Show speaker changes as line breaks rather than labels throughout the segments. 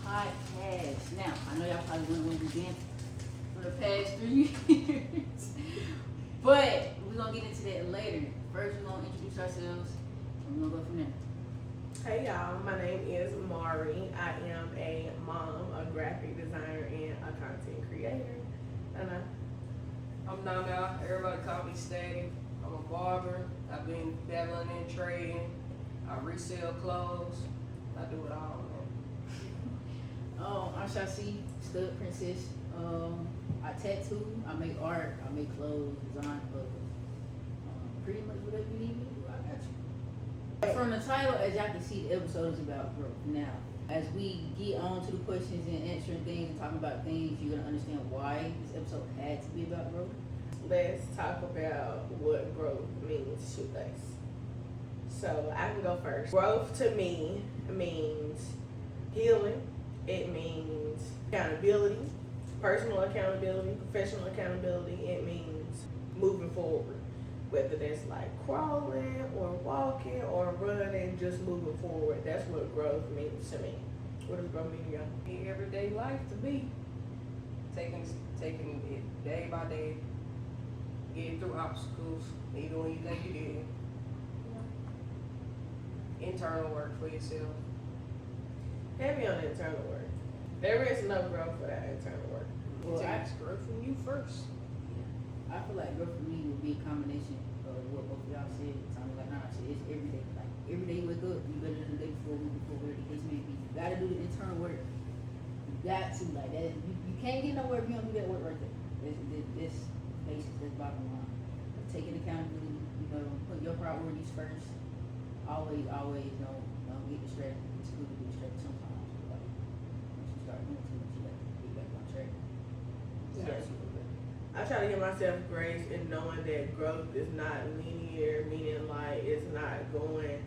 podcast. Now, I know y'all probably wondering where we've been for the past 3 years, but we're gonna get into that later. First, we're gonna introduce ourselves, and we're gonna go from there.
Hey y'all, my name is Mari. I am a mom, a graphic designer, and a content creator.
I'm Nana. Everybody call me Static. I'm a barber. I've been dabbling in trading. I resell clothes. I do it all, man.
I'm Shashi, stud princess. I tattoo, I make art, I make clothes, design clothes. Pretty much whatever you need me to do, I got you. From the title, as y'all can see, the episode is about growth. Now, as we get on to the questions and answering things and talking about things, you're gonna understand why this episode had to be about growth.
Let's talk about what growth means to us. So I can go first. Growth to me means healing. It means accountability, personal accountability, professional accountability. It means moving forward. Whether that's like crawling or walking or running, just moving forward. That's what growth means to me. What does growth mean to y'all?
In everyday life to be taking it day by day, getting through obstacles, even when you think you did. Internal work for yourself.
Heavy on internal work. There is no growth without internal work.
Well,
It takes growth from you first.
I feel like growth for me would be a combination of what both of y'all said. Something like Nana said, it's every day. Like every day you wake up, you better than the day before, week before, whatever the case may be. You gotta do the internal work. You got to, like that. You can't get nowhere if you don't do that work right there. This basics, that's bottom line. Taking accountability, put your priorities first. Always, don't get distracted. It's good to get distracted sometimes. But like, once you start doing too much, you gotta get back on track.
I try to give myself grace in knowing that growth is not linear, meaning like it's not going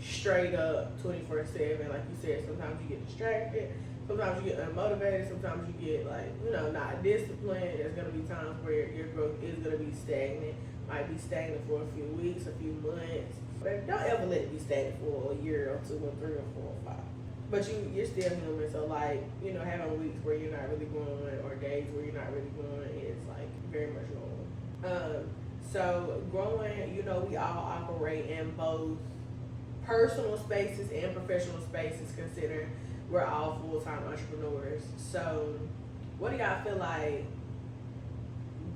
straight up 24/7. Like you said, sometimes you get distracted, sometimes you get unmotivated, sometimes you get like, not disciplined. There's gonna be times where your growth is gonna be stagnant. Might be stagnant for a few weeks, a few months. But don't ever let it be stagnant for a year or 2 or 3 or 4 or 5. But you're still human, so like, having weeks where you're not really going or days where you're not really going is like very much normal. So growing, we all operate in both personal spaces and professional spaces, considering we're all full-time entrepreneurs. So what do y'all feel like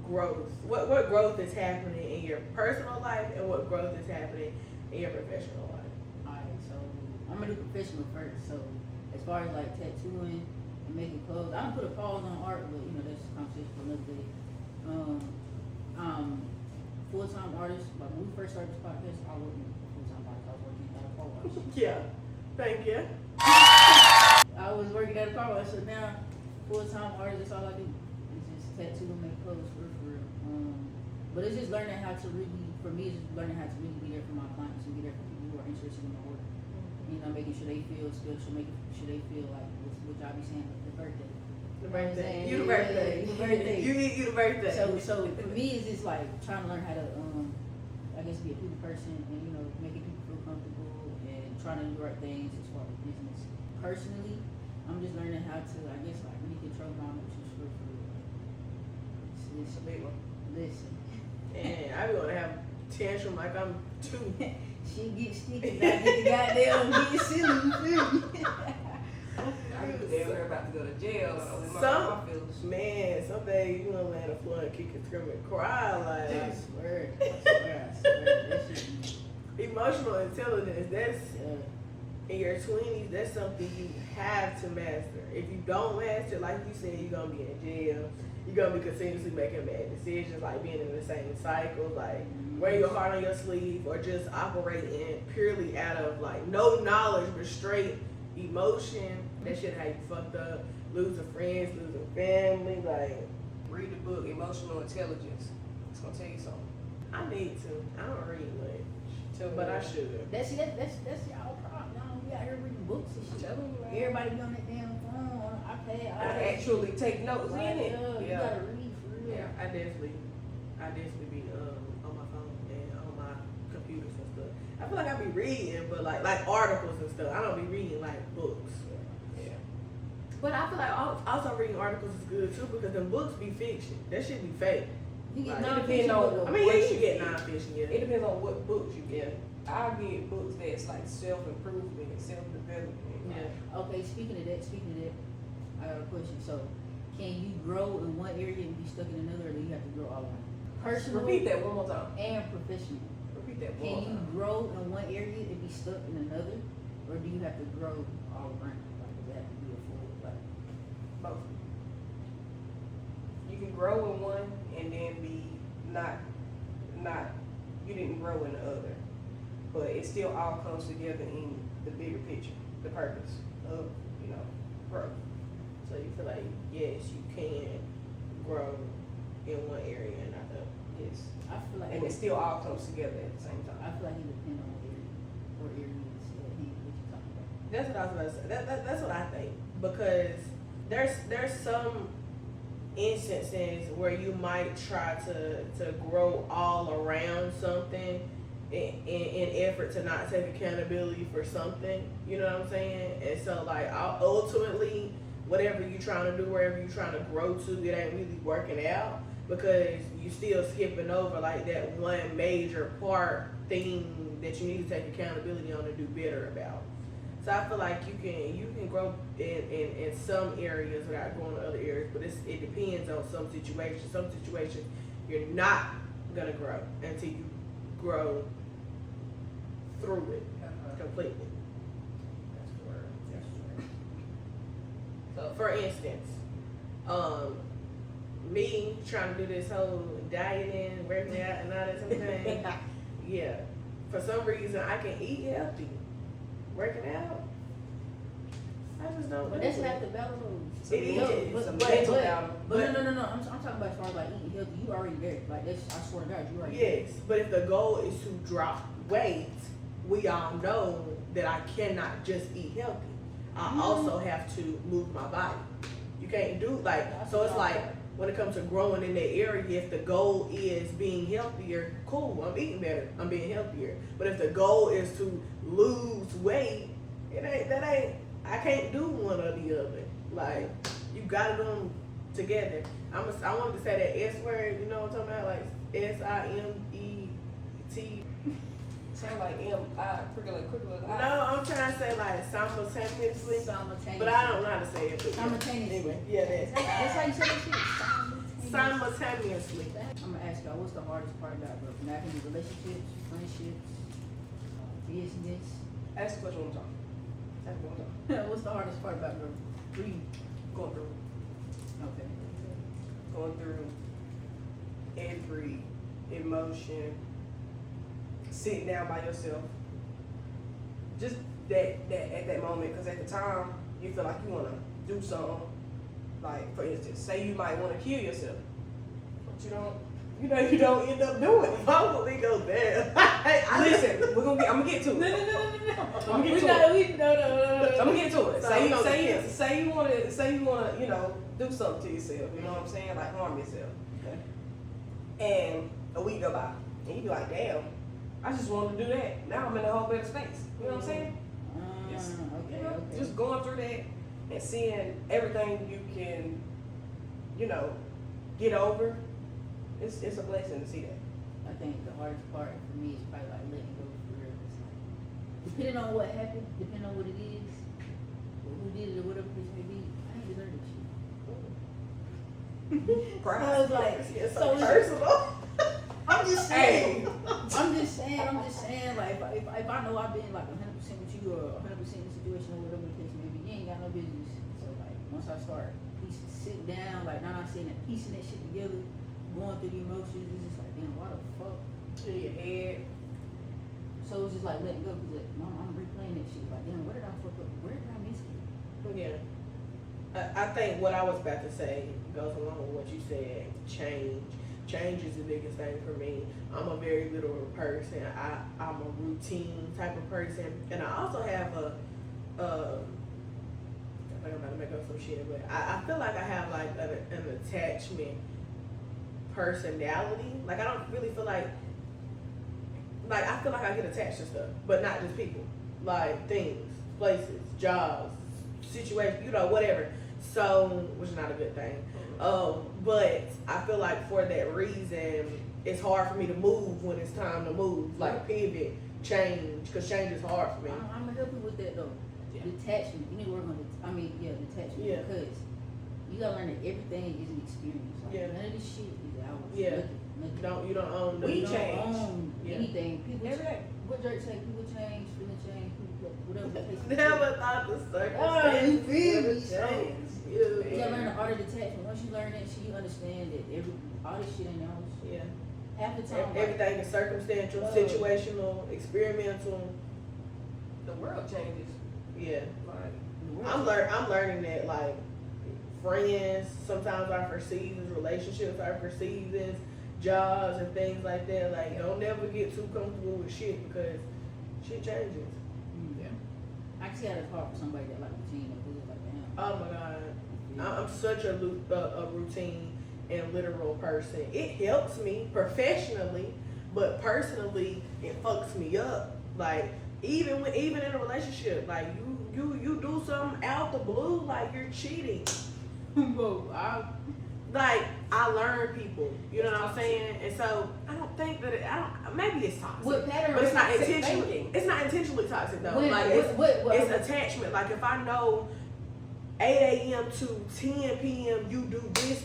growth, what growth is happening in your personal life and what growth is happening in your professional life?
Alright, so I'm gonna do professional first. So as far as like tattooing and making clothes, I don't put a pause on art, but that's a conversation for another day. Full-time artist. Like when we first started this podcast, I wasn't full-time artist. I was working at a car wash.
Yeah, thank you.
I was working at a car wash, so now full-time artist. That's all I do. It's just tattoo and make clothes for real. But it's just learning how to really, for me, it's just learning how to really be there for my clients and be there for people who are interested in my work. Making sure they feel special, making sure they feel like what y'all be saying, the birthday.
The birthday.
You
You the birthday.
The birthday.
You the birthday.
So for me, it's just like trying to learn how to, I guess, be a people person and, making people feel comfortable and trying to do the right things as far as business. Personally, I'm just learning how to, I guess, like really control my emotions for
It's a big one.
Listen.
And I be gonna have tantrum like I'm 2.
She get sticky, I get the goddamn get silly, you feel me?
I was damn about to go to jail.
Some days you wanna lay on the floor and kick and scream and cry like.
I swear. That shit.
Emotional intelligence, that's in your 20s, that's something you have to master. If you don't master, like you said, you're gonna be in jail. You're gonna be continuously making bad decisions, like being in the same cycle, like wearing your heart on your sleeve, or just operating purely out of like no knowledge but straight emotion. That shit how you fucked up, losing friends, losing family, like.
Read the book, Emotional Intelligence. It's gonna tell you something.
I need to. I don't read much, but I should.
That's y'all problem. Y'all be out here reading books and shit.
Telling you, man.
Everybody be on that damn phone, on iPad, all
I
that.
actually take notes in it.
You gotta read for real.
Yeah, I definitely be on my phone and on my computers and stuff. I feel like I be reading, but like articles and stuff. I don't be reading like books.
Yeah.
But I feel like also reading articles is good too because the books be fiction. That shit be fake.
You get
Like,
it
nonfiction
depends on-
book,
I mean,
What
yeah,
you
you get
get.
nonfiction, yeah.
It depends on what books you get. I get books that's like self-improvement, self-development.
Yeah.
Okay, speaking of that, I got a question. So, can you grow in one area and be stuck in another, or do you have to grow all around? Personal
Repeat that one more time.
and professional.
Repeat that one
Can
more
you
time.
grow in one area and be stuck in another, or do you have to grow all around? Like, does it have to be a full, like,
Both. You can grow in one and then be not you didn't grow in the other. But it still all comes together in the bigger picture, the purpose of, growth.
So you feel like, yes, you can grow in one area and not the other.
Yes.
I feel like
And it still all comes together at the same time.
I feel like it depends on what areas what you're talking about.
That's what I was about to say. That's what I think because there's some instances where you might try to grow all around something in effort to not take accountability for something. You know what I'm saying? And so like ultimately, whatever you're trying to do, wherever you're trying to grow to, it ain't really working out because you still skipping over like that one major thing that you need to take accountability on to do better about. So I feel like you can grow in some areas without going to other areas, but it depends on some situations. Some situations you're not gonna grow until you grow through it completely.
That's the word. That's the word. So,
For instance, me trying to do this whole dieting, working out, and all that sort of thing. Yeah, for some reason I can eat healthy. Working out, I just don't.
But
do
that's
it.
half the battle.
It is.
But,
Some
but,
mental
but,
battle.
but no. I'm talking about as far as like eating healthy. You already there. Like that's, I swear to God, you already there.
Yes, but if the goal is to drop weight, we all know that I cannot just eat healthy. I also have to move my body. You can't do like so. It's like when it comes to growing in that area, if the goal is being healthier, cool. I'm eating better. I'm being healthier. But if the goal is to lose weight, I can't do one or the other. Like you gotta do them together. I wanted to say that S word. You know what I'm talking about? Like SIMET.
sound like quicker.
No, I'm trying to say like simultaneously.
Simultaneously.
But I don't know how to say it. But
Simultaneously.
Anyway, yeah,
That's how you say that shit.
simultaneously.
I'm gonna ask y'all, what's the hardest part about growth? Not in relationships, friendships, business.
Ask the question one more time. Ask it one more time.
What's the hardest part about growth? For you.
Going through every emotion, sitting down by yourself, just that at that moment, because at the time you feel like you want to do something. Like for instance, say you might want to kill yourself, but you don't end up doing it.
Why would we go there?
Listen, I'm gonna get to it.
No.
I'm gonna get to it.
No.
I'm gonna get to it.
So
Say
we gonna
say you wanna, do something to yourself. You know what I'm saying? Like harm yourself.
Okay.
And a week go by, and you be like, damn, I just wanted to do that. Now I'm in a whole better space. You know what I'm saying? Yes.
Okay.
Just going through that and seeing everything you can, get over. It's a blessing to see that.
I think the hardest part for me is probably like letting go for real. It's like, depending on what happened, depending on what it is, or who did it, or whatever it may be, I ain't deserve that shit. So it's like,
It's
so
so
it's-
personal.
I'm just saying. I'm just saying. Like, if I know I've been like 100% with you or 100% in the situation or whatever the case may be, you ain't got no business. So like, once I start sitting down, like now I'm sitting and piecing that shit together, going through the emotions, it's just like, damn, why the fuck?
In your head.
So it's just like letting go because I'm replaying that shit. Like, damn, where did I fuck up? Where did I miss it?
Yeah. I think what I was about to say goes along with what you said. Change is the biggest thing for me. I'm a very literal person. I'm a routine type of person, and I also have I think I'm about to make up some shit, but I feel like I have like an attachment personality. Like I don't really feel like I feel like I get attached to stuff, but not just people. Like things, places, jobs, situations, whatever. So, which is not a good thing. But I feel like for that reason, it's hard for me to move when it's time to move. Like pivot, change, because change is hard for me.
I'm gonna help you with that though.
Yeah.
Detachment. You need to work on detachment.
Yeah.
Because you gotta learn that everything is an experience. Like,
Yeah.
none of this shit is ours.
Yeah.
Nothing.
You don't own
We
You don't
change.
own
Yeah.
anything. People
Every day.
What Drake say? People change, feeling change, people, whatever the case may be.
Never thought the
Oh, you
circumstances
feel
would
me?
change.
You gotta learn the art of detachment. Once you learn that shit, you understand that all this shit ain't ours.
Yeah.
Half the time,
Everything is circumstantial, situational, experimental.
The world changes.
Yeah.
Like,
the world-
I'm learning that like friends sometimes are for seasons, relationships are for seasons, jobs and things like that. Like don't never get too comfortable with shit because shit changes.
Yeah. I can see how that's hard for somebody that like routine or do it like that.
Oh my god, I'm such a routine and literal person. It helps me professionally, but personally it fucks me up. Like even in a relationship, like you do something out the blue, like you're cheating.
Bro,
I learn people, you know what I'm saying? And so I don't think that maybe it's toxic.
what pattern?
But it's not
toxic
intentionally.
thinking.
It's not intentionally toxic though.
When-
like
what-
it's attachment. Like if I know 8 a.m. to 10 p.m. you do this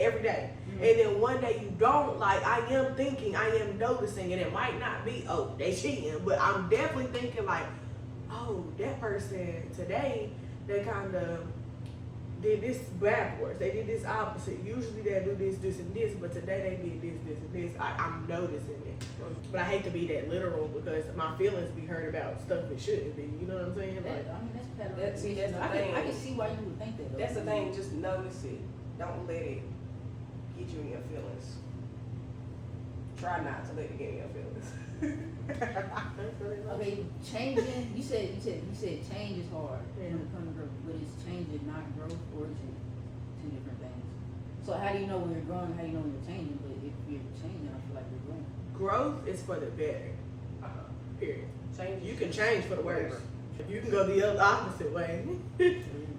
every day, and then one day you don't. Like I am thinking, I am noticing, and it might not be they cheating, but I'm definitely thinking like, oh, that person today they kind of did this backwards. They did this opposite. Usually they do this, and this, but today they did this, and this. I'm noticing it. But I hate to be that literal because my feelings be hurt about stuff that shouldn't be. You know what I'm saying? Like,
That's pattern.
That's the
I
thing.
can see why you would think that. Though.
that's the thing. Just notice it. Don't let it get you in your feelings. Try not to let it get in your feelings.
Okay, changing. You said change is hard when it comes to growth, but is changing not growth, or is it two different things? So how do you know when you're growing? How do you know when you're changing? But if you're changing, I feel like you're growing.
growth is for the better. Period.
Change.
You can change for the worse. You can go the other opposite way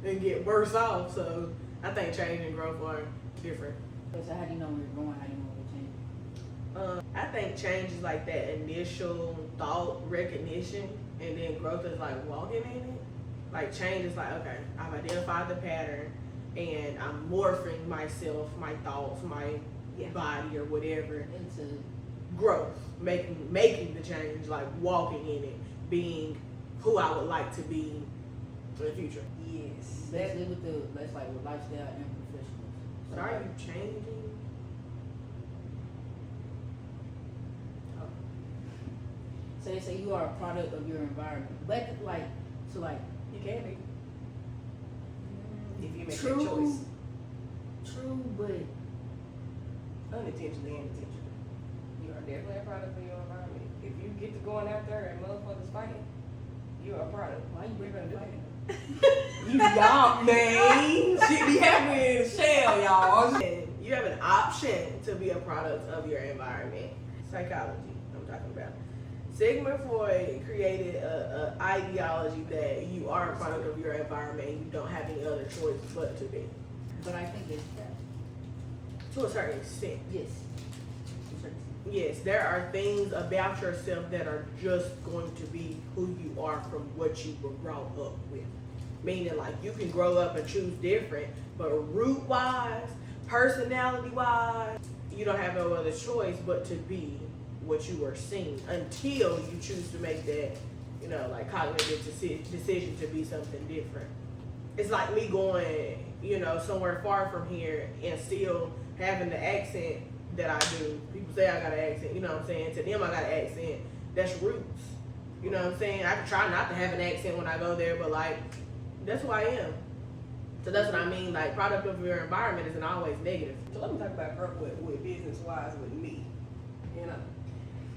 and get worse off. So I think change and growth are different.
So how do you know when you're growing? How do you know when you're changing?
I think change is like that initial thought recognition, and then growth is like walking in it. Like change is like, okay, I've identified the pattern, and I'm morphing myself, my thoughts, my body, or whatever.
Into
Growth, making the change, like walking in it, being who I would like to be in the future.
Yes.
basically with lifestyle and professionals.
So are you changing?
So they say you are a product of your environment. But
You can be. If you make
True.
that choice.
True, but
Unintentionally and intentionally. You are definitely a product of your environment. If you get to going out there and motherfuckers fighting, you are a product.
why you bring up fighting?
You y'all, man. Shit be happening in the shell, y'all.
You have an option to be a product of your environment. Psychology, I'm talking about. Sigmund Freud created a ideology that you are a product of your environment and you don't have any other choice but to be.
But I think it's that.
To a certain extent.
Yes. To a certain extent.
Yes, there are things about yourself that are just going to be who you are from what you were brought up with. Meaning, like, you can grow up and choose different, but root-wise, personality-wise, you don't have no other choice but to be what you were seen until you choose to make that, like, cognitive decision to be something different. It's like me going, somewhere far from here and still having the accent that I do. People say I got an accent, you know what I'm saying? To them, I got an accent. That's roots. You know what I'm saying? I can try not to have an accent when I go there, but like, that's who I am. So that's what I mean. Like, product of your environment isn't always negative.
So let me talk about growth with business-wise with me.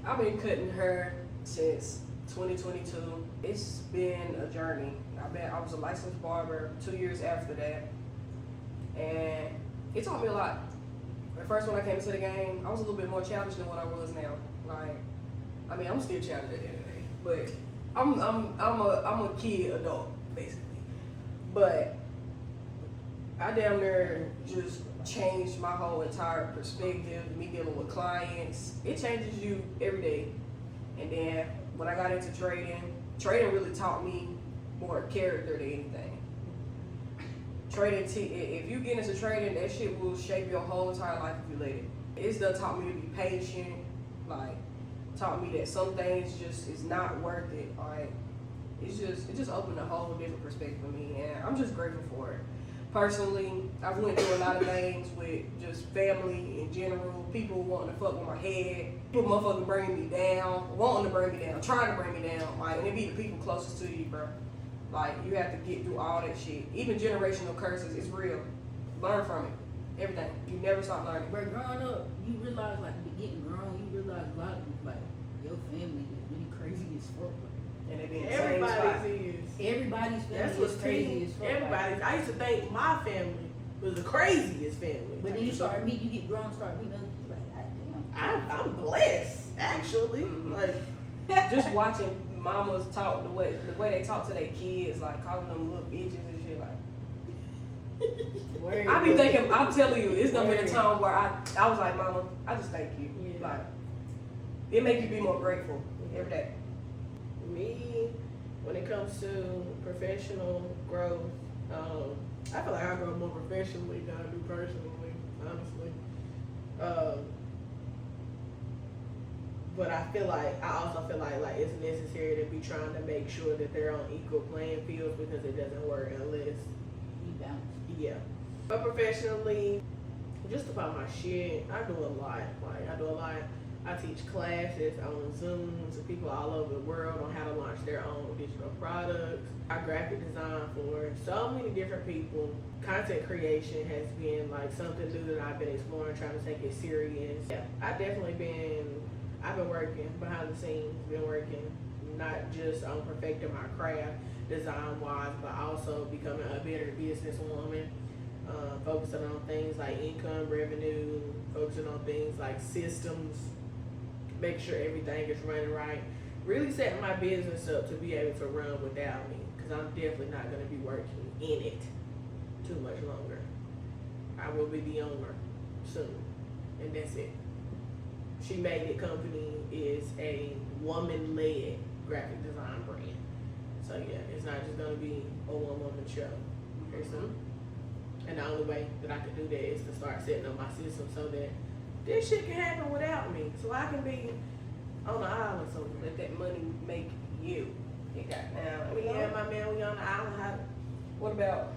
I've been cutting hair since 2022. It's been a journey. I was a licensed barber 2 years after that, and it taught me a lot. At first, when I came into the game, I was a little bit more challenged than what I was now. I'm still challenged at the end of the day, but I'm a kid adult basically. But I damn near just changed my whole entire perspective, me dealing with clients. It changes you every day. And then when I got into trading really taught me more character than anything. Trading, if you get into trading, that shit will shape your whole entire life if you let it. It's done taught me to be patient, like taught me that some things just is not worth it. Like it just opened a whole different perspective for me, and I'm just grateful for it. Personally, I've went through a lot of things with just family in general, people wanting to fuck with my head, people motherfucking bringing me down, wanting to bring me down, trying to bring me down, like, and it be the people closest to you, bro. Like, you have to get through all that shit. Even generational curses, it's real. Learn from it. Everything. You never stop learning.
But growing up, you realize, like, getting grown, you realize a lot of people, like, your family is really crazy as fuck.
And they be in the same spot.
Everybody's is.
Everybody's family
That's
is
what's
crazy
crazy.
as fuck.
Everybody's. I used to think my family was the craziest family.
But then you start meeting, you get grown, start meeting other people, like, God damn.
I'm blessed, actually.
Mhm.
Like,
Just watching mamas talk the way they talk to their kids, like calling them little bitches and shit, like.
Word.
I be thinking, I'm telling you, it's gonna be a time where I was like, Mama, I just thank you.
Yeah.
Like, it make you be more grateful every day.
me, when it comes to professional growth, I feel like I grow more professionally than I do personally, honestly. But I also feel like it's necessary to be trying to make sure that they're on equal playing fields, because it doesn't work unless,
You bounce.
yeah. But professionally, just about my shit, I do a lot. I teach classes on Zoom to people all over the world on how to launch their own digital products. I graphic design for so many different people. Content creation has been like something new that I've been exploring, trying to take it serious. Yeah, I've been working behind the scenes, been working not just on perfecting my craft design wise, but also becoming a better businesswoman. Focusing on things like income, revenue, focusing on things like systems, making sure everything is running right, really setting my business up to be able to run without me, because I'm definitely not going to be working in it too much longer. I will be the owner soon, and that's it. She Made It Company is a woman-led graphic design brand. So yeah, it's not just going to be a one-woman show very soon. And the only way that I can do that is to start setting up my system so that this shit can happen without me. So I can be on the island somewhere.
Let that money make you. You got now.
We have my man, we on the island.
What about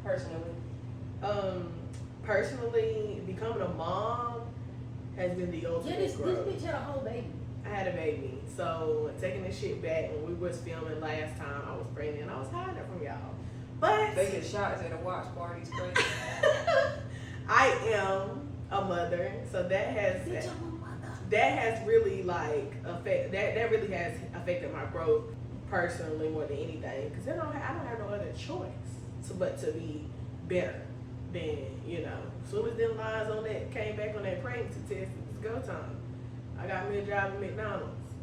personally?
Personally, becoming a mom has been the
Yeah,
ultimate
this
growth.
bitch had a whole baby.
I had a baby. So taking this shit back, when we was filming last time, I was pregnant. I was hiding it from y'all. But
They get shots at a watch parties, crazy.
I am a mother, so that has really that really has affected my growth personally more than anything, because I don't have no other choice but to be better than, as soon as them lines on that came back on that pregnancy test, it's go time. I got me a job at McDonald's.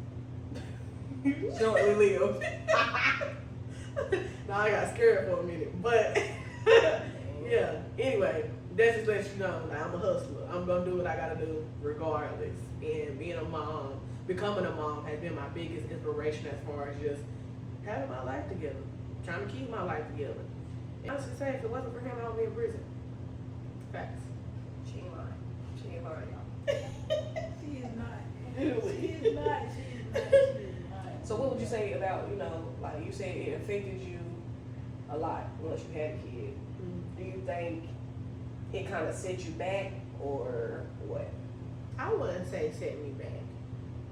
Shortly lived.
No, I got scared for a minute, but yeah. Anyway, that's just let you know, like, I'm a hustler. I'm gonna do what I gotta do regardless. And being a mom, becoming a mom has been my biggest inspiration as far as just having my life together, trying to keep my life together. And I was just saying, if it wasn't for him, I would be in prison. Facts.
She ain't lying. She ain't lying, y'all.
She is not.
Literally.
She is not. She is not.
So what would you say about, like you said, it affected you a lot once you had a kid? Do you think it kind of set you back, or what?
I wouldn't say set me back,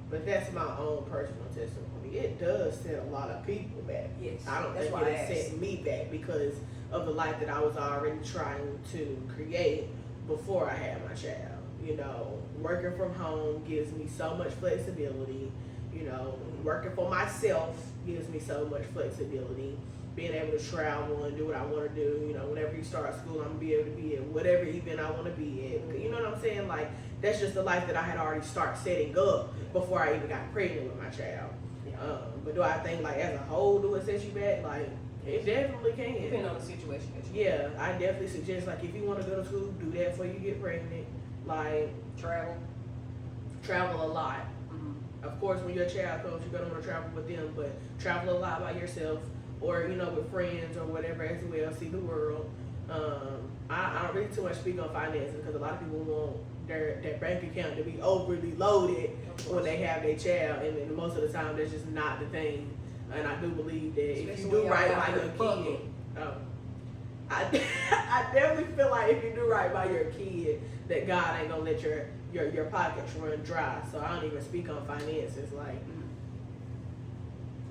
but that's my own personal testimony. It does set a lot of people back.
Yes.
I don't
That's
think
why
it
I
set
asked.
me back because of the life that I was already trying to create before I had my child. Working from home gives me so much flexibility. Working for myself gives me so much flexibility. Being able to travel and do what I want to do. Whenever you start school, I'm going to be able to be at whatever event I want to be at. You know what I'm saying? Like, that's just the life that I had already started setting up before I even got pregnant with my child. But do I think, like, as a whole, do it set you back? Like, It definitely can.
Depending on the situation that you
Yeah, I definitely suggest, like, if you want to go to school, do that before you get pregnant. Like,
travel
travel a lot. Of course, when your child comes, you're gonna want to travel with them, but travel a lot by yourself, or with friends or whatever as well. See the world. I don't really too much speak on finances because a lot of people want their bank account to be overly loaded when they have their child, and then most of the time that's just not the thing. And I do believe that if you do right by your kid, I definitely feel like if you do right by your kid, that God ain't gonna let your pockets run dry. So I don't even speak on finances. Like,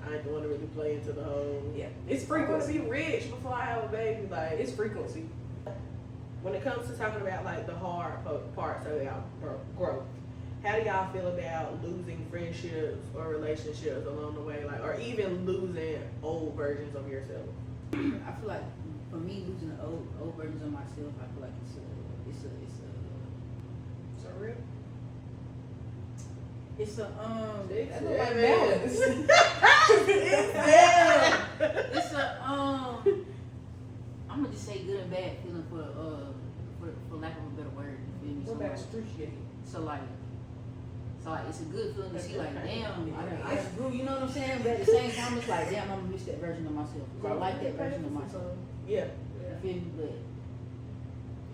I ain't the one to really play into the whole.
Yeah, it's frequency.
I want to be rich before I have a baby. Like,
It's frequency.
when it comes to talking about like the hard parts of y'all growth, how do y'all feel about losing friendships or relationships along the way, like, or even losing old versions of yourself?
I feel like for me, losing the old versions of myself, I feel like it's
real.
It's a
It's
like
a
balance.
It's
It's a I'm gonna just say good and bad feeling for lack of a better word. You feel me?
What about excruciating?
So like it's a good feeling to see like damn I done grew, you know what I'm saying? But at the same time it's like damn I'm gonna miss that version of myself. 'Cause I like that version of myself.
Yeah.
You feel me? But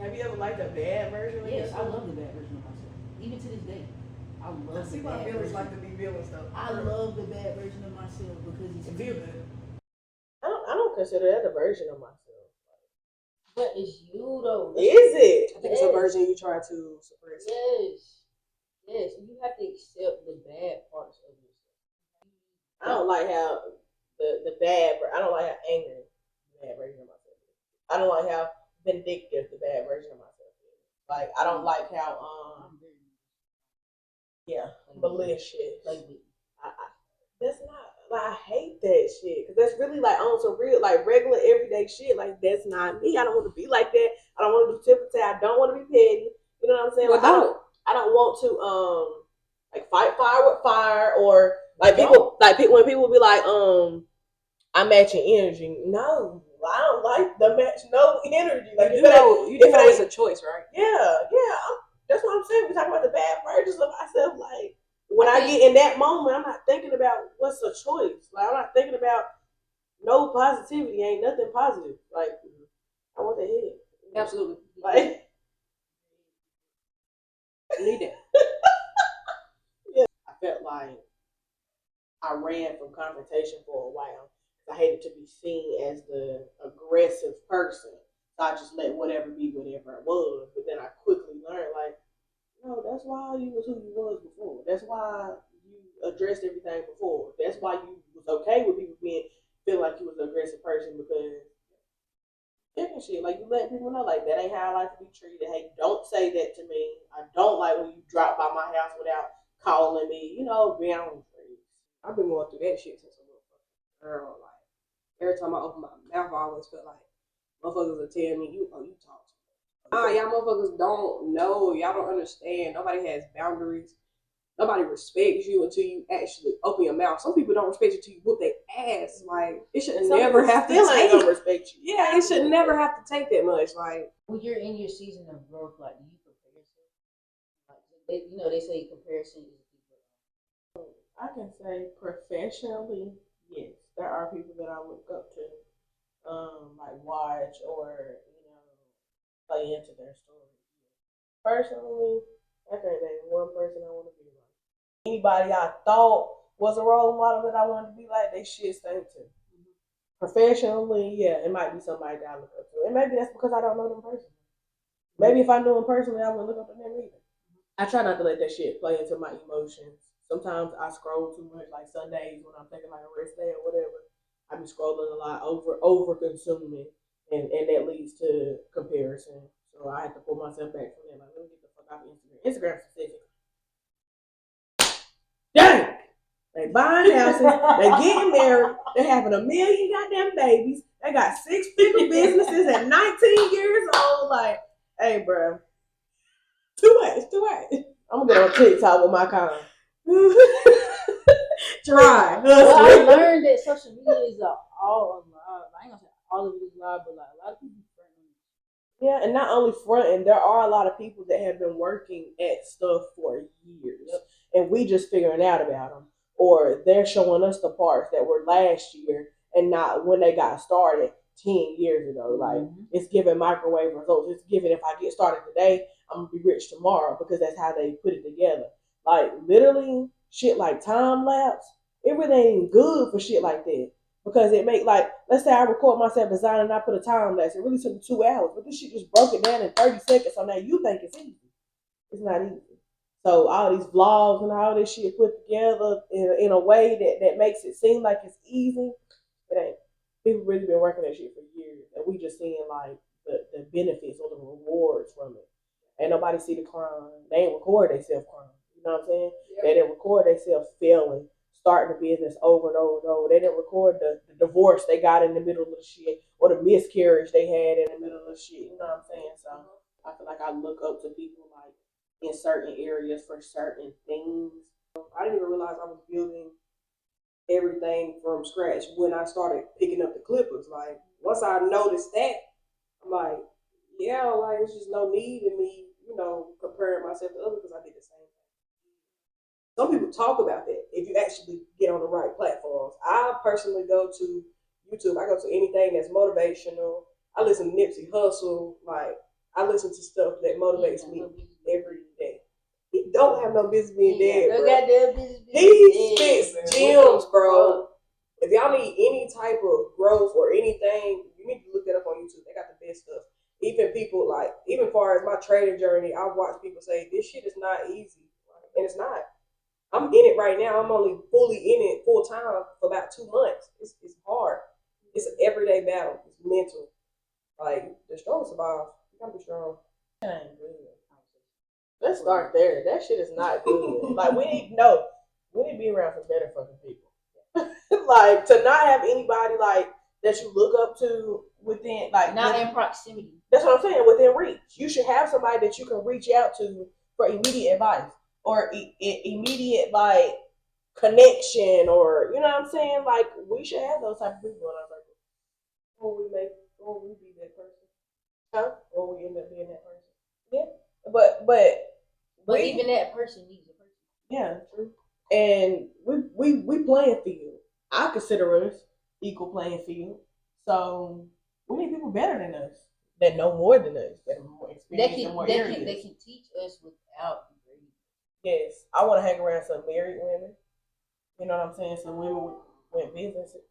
Have you ever liked a bad version of
yes, I
yourself?
love the bad version of myself. Even to this day. I love
I see
the
why
bad
feelings
version.
like to be villains though.
I love the bad version of myself because it's
It feel good.
I don't consider that a version of myself.
But it's you though.
Is it?
I think it's a version you try to suppress.
Yes. You have to accept the bad parts of yourself.
I don't like how the bad. I don't like how angry the bad version of myself is. I don't like how vindictive the bad version of myself is. Like, I don't like how malicious. That's not, like, I hate that shit because that's really like on some real, like, regular everyday shit. Like, that's not me. I don't want to be like that. I don't want to do tip and I don't want to be petty. You know what I'm saying? Like, I don't want to like fight fire with fire, or like when people be like I'm matching energy. No, I don't like the match no energy. Like,
you know it's a choice, right?
Yeah. That's what I'm saying. We talking about the bad versions of myself. Like, when I get in that moment, I'm not thinking about what's a choice. Like, I'm not thinking about no positivity. Ain't nothing positive. Like, I want that head.
Absolutely.
Like,
I need that.
Yeah. I felt like I ran from confrontation for a while. I hated to be seen as the aggressive person. So I just let whatever be whatever it was. But then I quickly learned, like, no, that's why you was who you was before. That's why you addressed everything before. That's why you was okay with people feeling like you was an aggressive person, because shit, like, you let people know, like, that ain't how I like to be treated. Hey, don't say that to me. I don't like when you drop by my house without calling me. Boundaries.
I've been going through that shit since a little girl. Like, every time I open my mouth, I always feel like motherfuckers will tell me, you talk too much. Y'all motherfuckers don't know. Y'all don't understand. Nobody has boundaries. Nobody respects you until you actually open your mouth. Some people don't respect you until you whoop their ass. Like, it should never have to take.
Don't respect you.
Yeah, it should never have to take that much. Like,
When you're in your season of growth, like, do you compare yourself? Like, they say comparison is
I can say professionally, yes, there are people that I look up to, like, watch or play into their story. Personally, I can't name one person I want to be like. Anybody I thought was a role model that I wanted to be like, they shit stink to. Professionally, yeah, it might be somebody that I look up to, and maybe that's because I don't know them personally. Maybe if I knew them personally, I wouldn't look up to them either. I try not to let that shit play into my emotions. Sometimes I scroll too much, like Sundays when I'm taking like a rest day or whatever. I be scrolling a lot, over consuming, and that leads to comparison. So I have to pull myself back from that. Like, let me get the fuck out of Instagram. Instagram specific. Dang! They buying houses, they getting married, they having 1 million goddamn babies, they got 6-figure businesses at 19 years old. Like, hey, bro, too much. I'm gonna get on TikTok with my kind.
try.
Well, I learned that social media is all online. I ain't gonna say all of it is live, but like a lot of people front on it.
Yeah, and not only fronting, there are a lot of people that have been working at stuff for years, and we just figuring out about them, or they're showing us the parts that were last year and not when they got started 10 years ago. Like it's giving microwave results. It's giving if I get started today, I'm gonna be rich tomorrow because that's how they put it together. Like literally, shit like time lapse. It really ain't good for shit like that. Because it make like, let's say I record myself designing and I put a time lapse. It really took me 2 hours, but this shit just broke it down in 30 seconds. So now you think it's easy. It's not easy. So all these vlogs and all this shit put together in a way that makes it seem like it's easy. It ain't. People really been working that shit for years, and we just seeing like the benefits or the rewards from it. Ain't nobody see the crime. They ain't record themselves crime. You know what I'm saying? Yep. They didn't record themselves failing, starting the business over and over and over. They didn't record the divorce they got in the middle of the shit or the miscarriage they had in the middle of the shit. You know what I'm saying? So I feel like I look up to people like in certain areas for certain things. I didn't even realize I was building everything from scratch when I started picking up the clippers. Like once I noticed that, I'm like, yeah, like it's just no need in me, comparing myself to others because I did the same thing. Some people talk about that if you actually get on the right platforms. I personally go to YouTube. I go to anything that's motivational. I listen to Nipsey Hussle. Like I listen to stuff that motivates me every day. He don't have no business being dead, bro. He spits gems, bro. If y'all need any type of growth or anything, you need to look that up on YouTube. They got the best stuff. Even people like, even far as my trading journey, I've watched people say this shit is not easy, and it's not. I'm in it right now. I'm only fully in it full time for about 2 months. It's hard. It's an everyday battle. It's mental. Like the strong survive. You gotta be strong. That ain't good. Let's start there. That shit is not good. Like we need to be around some better fucking people. Like to not have anybody like that you look up to within like
not in proximity.
That's what I'm saying. Within reach, you should have somebody that you can reach out to for immediate advice or immediate like connection, or you know what I'm saying. Like we should have those type of people in our circle. Or we be that person, huh? Or we end up being that person. Yeah, but
even that person needs a person.
Yeah, true. And we playing field. I consider us equal playing field. So we need people better than us that know more than us, that are more experienced in more areas.
They can teach us without degrading.
Yes, I want to hang around some married women. You know what I'm saying? Some women with businesses.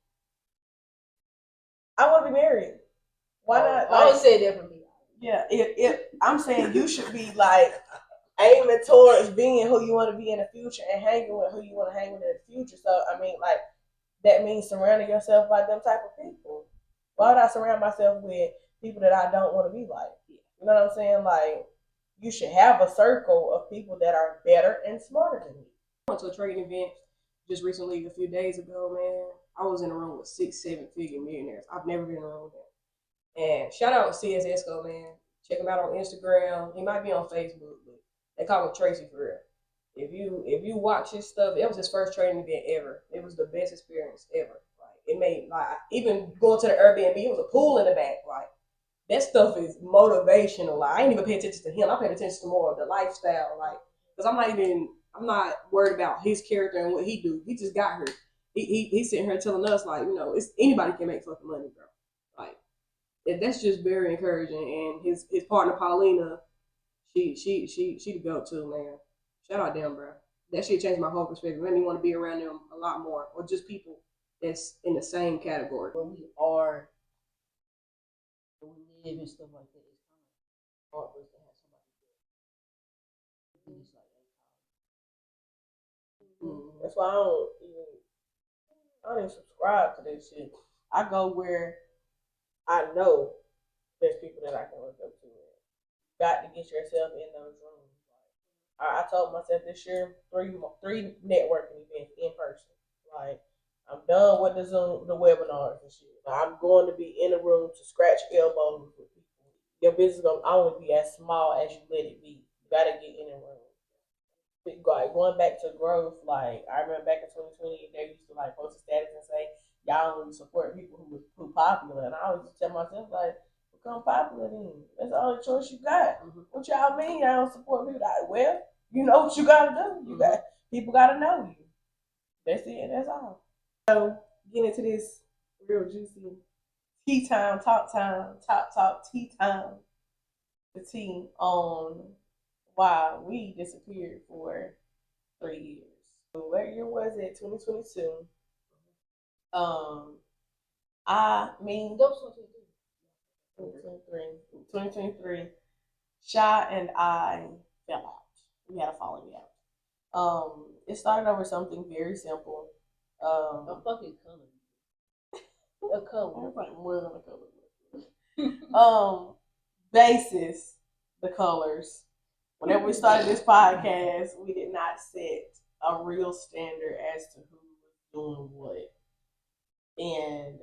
I want to be married. Why not?
I would say that for me.
Yeah, if I'm saying you should be like aiming towards being who you want to be in the future and hanging with who you want to hang with in the future. So I mean, like that means surrounding yourself by them type of people. Why would I surround myself with people that I don't want to be like? You know what I'm saying? Like you should have a circle of people that are better and smarter than you.
I went to a trading event just recently, a few days ago, man. I was in a room with 6-7 figure millionaires. I've never been in a room with them. And shout out to CSSCO, man. Check him out on Instagram. He might be on Facebook, but they call him Tracy for real. If you watch his stuff, it was his first trading event ever. It was the best experience ever. Like it made like even going to the Airbnb, it was a pool in the back. Like that stuff is motivational. Like I ain't even pay attention to him. I paid attention to more of the lifestyle. Like because I'm not worried about his character and what he do. He just got here. He's sitting here telling us like, it's anybody can make fucking money, bro. Like that's just very encouraging. And his partner Paulina, she the goat too, man. Shout out them, bro. That shit changed my whole perspective. Made me want to be around them a lot more, or just people that's in the same category.
Where we are, where we live and stuff like that, it's kind of hard for us to have somebody there. It's like
that's why I don't even subscribe to that shit. I go where I know there's people that I can look up to. Got to get yourself in those rooms. I told myself this year 3 networking events in person. Like I'm done with the Zoom, the webinars and shit. I'm going to be in the room to scratch elbows with people. Your business gonna only be as small as you let it be. You gotta get in the room. Like going back to growth, like I remember back in 2020, they used to like post a status and say, y'all only support people who popular. And I always tell myself, like, become popular then. That's the only choice you got. What y'all mean y'all don't support people? Like, well, you know what you gotta do. You got people gotta know you. That's it, that's all. So getting into this real juicy tea time, top talk, tea time. The tea on why we disappeared for 3 years. What year was it? 2022. I mean, 2023. Shy and I fell out. We had a falling out. It started over something very simple.
A fucking color. A color.
Like more than a color. Basis, the colors. Whenever we started this podcast, we did not set a real standard as to who was doing what, and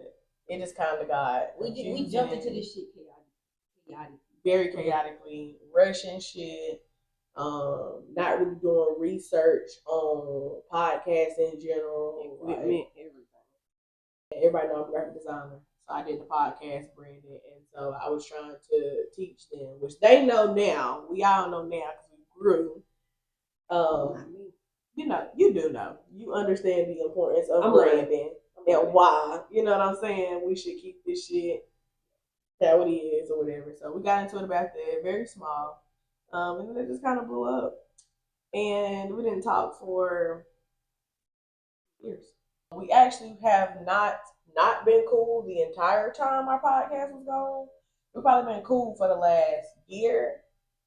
it just kind of got
we jumped into this shit chaotic.
Very chaotically, rushing shit. Not really doing research on podcasts in general.
Equipment, everything.
Everybody know I'm a graphic designer, so I did the podcast branding, and so I was trying to teach them, which they know now. We all know now because we grew. You know, you do know. You understand the importance of branding and why. You know what I'm saying? We should keep this shit how it is or whatever. So we got into it about that, very small, and then it just kind of blew up, and we didn't talk for years. We actually have not been cool the entire time our podcast was going. We've probably been cool for the last year.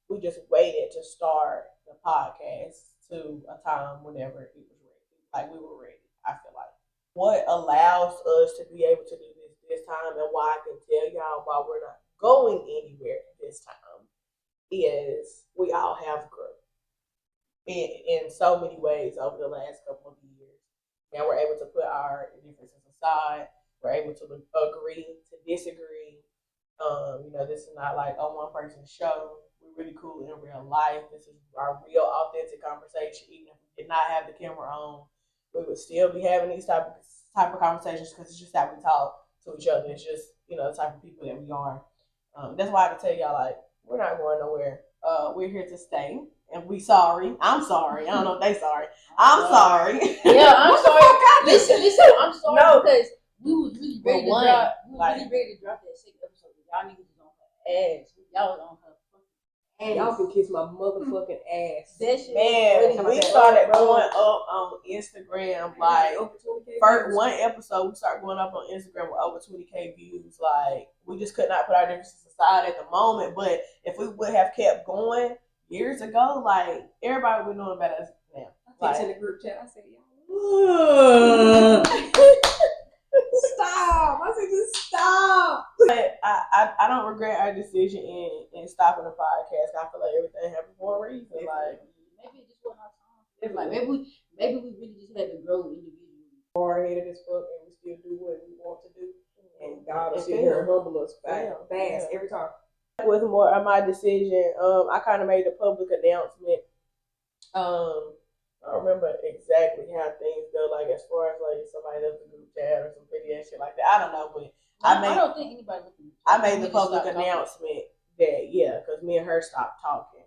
We just waited to start the podcast to a time whenever it was ready. Like we were ready, I feel like. What allows us to be able to do this time and why I can tell y'all why we're not going anywhere this time is we all have grown in so many ways over the last couple of years. Now we're able to put our differences aside. We're able to agree to disagree. You know, this is not like a one person show. We're really cool in real life. This is our real authentic conversation. Even if we did not have the camera on, we would still be having these type of conversations because it's just how we talk to each other. It's just, you know, the type of people that we are. That's why I can tell y'all, like, we're not going nowhere. We're here to stay, and we sorry. I'm sorry. I don't know if they sorry. I'm sorry.
Yeah, I'm sorry. Listen, I'm sorry because we was really ready to drop. We was really ready to drop that second episode. Y'all niggas was on her ass. Y'all was on her fucking ass.
Y'all can kiss my motherfucking ass.
That shit.
Man, we started going up on Instagram like first one episode. We started going up on Instagram with over 20K views. Like we just could not put our differences aside at the moment. But if we would have kept going years ago, like everybody would know about us now.
Like, in the group chat, I said, y'all. Stop! I said, just stop.
But I don't regret our decision in stopping the podcast. I feel like everything happened for a reason. Like
maybe it just wasn't our time. Like maybe we really just had to grow individually.
Hard headed as fuck, and we still do what we want to do. And God will sit here and humble us fast every time.
That was more of my decision. I kind of made a public announcement. I don't remember exactly how things go, like as far as like somebody left the group chat or some video shit like that. I don't know, but
I don't think anybody left the group chat.
I made the public announcement that because me and her stopped talking.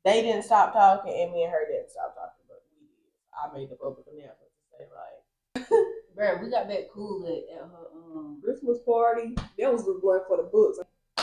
They didn't stop talking, and me and her didn't stop talking, but we did. I made the public announcement to say like,
bro, we got back cool at her
Christmas party. That was going for the books.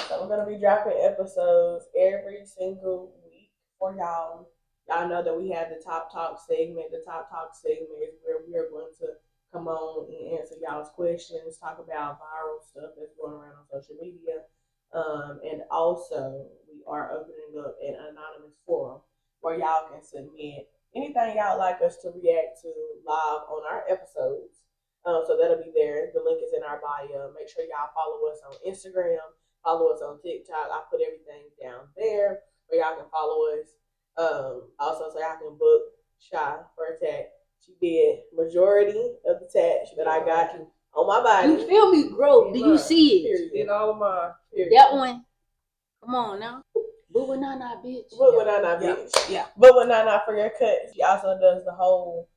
So we're gonna be dropping episodes every single week for y'all. Y'all know that we have the Top Talk segment. The Top Talk segment is where we are going to come on and answer y'all's questions, talk about viral stuff that's going around on social media. And also, we are opening up an anonymous forum where y'all can submit anything y'all like us to react to live on our episodes. So that'll be there. The link is in our bio. Make sure y'all follow us on Instagram, follow us on TikTok. I put everything down there where y'all can follow us. Also, so y'all can book Shy for a tat. She did majority of the tats that I got on my body.
You feel me, bro? Do you see it?
In all my
that one. Come on now. But with Nana, bitch.
But with Nana, bitch.
Yeah.
But with Nana for your cut. She also does the whole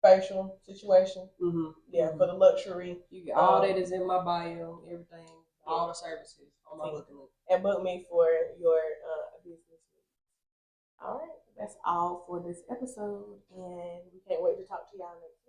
facial situation.
Mm-hmm.
Yeah, for the luxury.
You get all that is in my bio, everything, all the services on my booking list.
And book me for your business. All right, that's all for this episode, and we can't wait to talk to y'all next.